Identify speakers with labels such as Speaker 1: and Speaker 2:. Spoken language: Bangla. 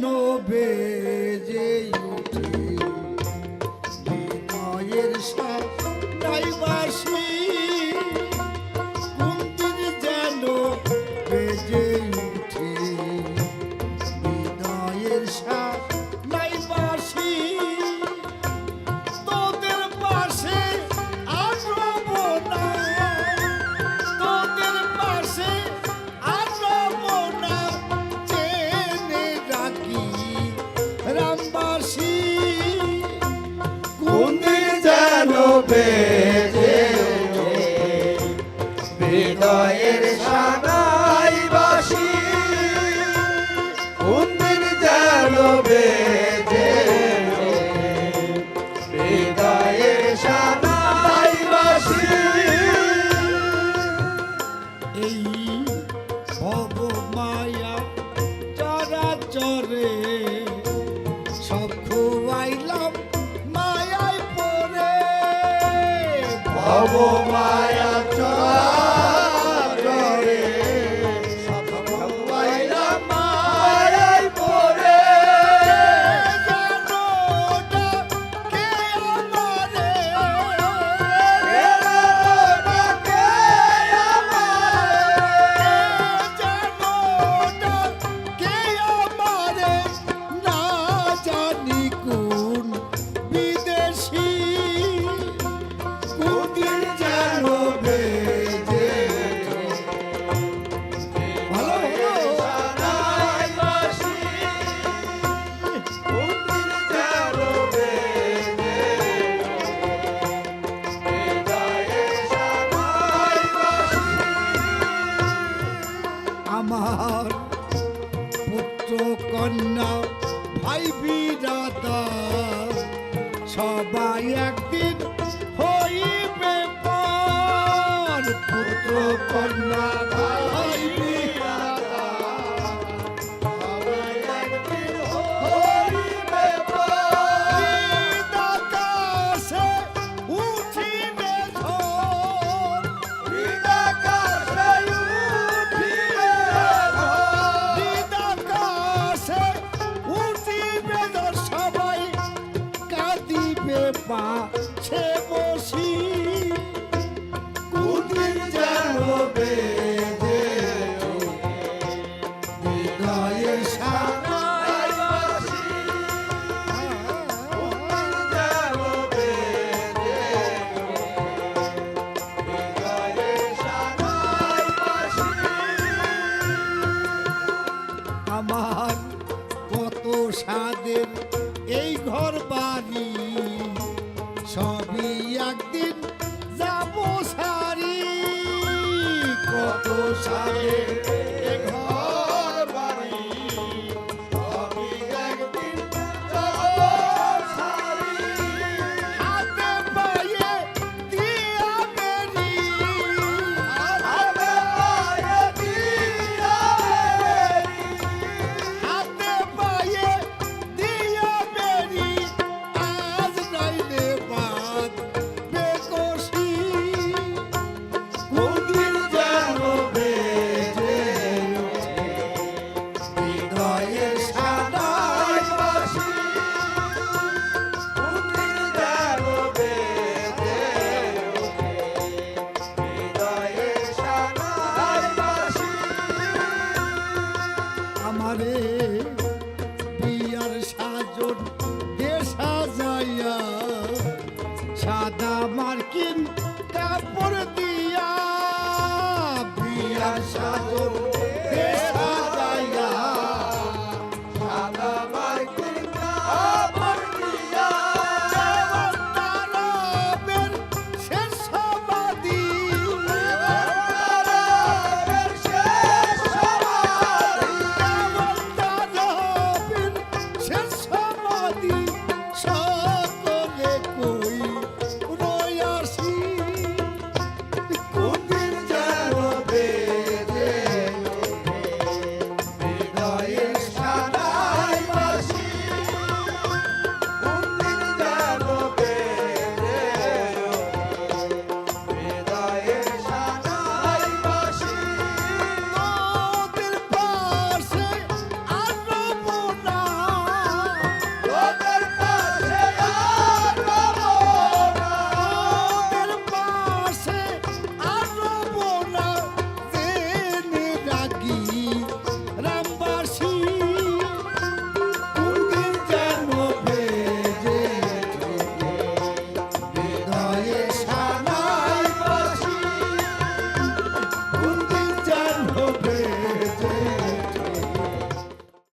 Speaker 1: যেন বেজে উঠে বিনয়ের সানাই বাঁশি কোন দিন যেন বেজে উঠে বিনয়ের সানাই বাঁশি তোদের পাশে আর রব না তোদের পাশে আর রব না জেনে রাখি রামবাসী
Speaker 2: কোন দিন যেন বেজে ওঠে হৃদয়ের সানাই বাঁশি কোন দিন যেন বেজে ওঠে হৃদয়ের সানাই বাঁশি
Speaker 1: এই ভব মায়া চরাচরে সব খুয়াইলাম মায়ায় পড়ে
Speaker 2: ভব মায়া চরে সব খুয়াইলাম মায়ায় পড়ে
Speaker 1: আমার পুত্র কন্যা ভাই বিরাতা সবাই একদিন হইবে পর পুত্র কন্যা ভাই বিরাতা
Speaker 2: সবাই একদিন হইবে পর
Speaker 1: আকাশে উঠিবে ঝড়
Speaker 2: আকাশে উঠিবে
Speaker 1: আকাশে উঠিবে ঝড় সবাই কাঁদিবে পাছে বসি
Speaker 2: কোন দিন যেন বেজে ওঠে হৃদয়ের সানাই বাঁশি কোন দিন যেন বেজে ওঠে হৃদয়ের সানাই বাঁশি
Speaker 1: আমার কত সাদের এই ঘর বাড়ি সবই একদিন যাব সারি কত সাদের এই ঘর বাড়ি
Speaker 2: সবই একদিন যাব সারি
Speaker 1: হাতে পায়ে দিয়া বেরি
Speaker 2: হাতে পায়ে দিয়া বেরি
Speaker 1: হাতে পায়ে দিয়া বেরি আজ নাইলে বাদ বেকসি
Speaker 2: কোন দিন যেন বেজে ওঠে হৃদয়ের সানাই বাঁশি কোন দিন যেন বেজে ওঠে হৃদয়ের সানাই বাঁশি
Speaker 1: আমারে বিয়ার সাজন দে সাজাইয়া সাদা মার্কিন কাপড় দিয়া বিয়ার সাজন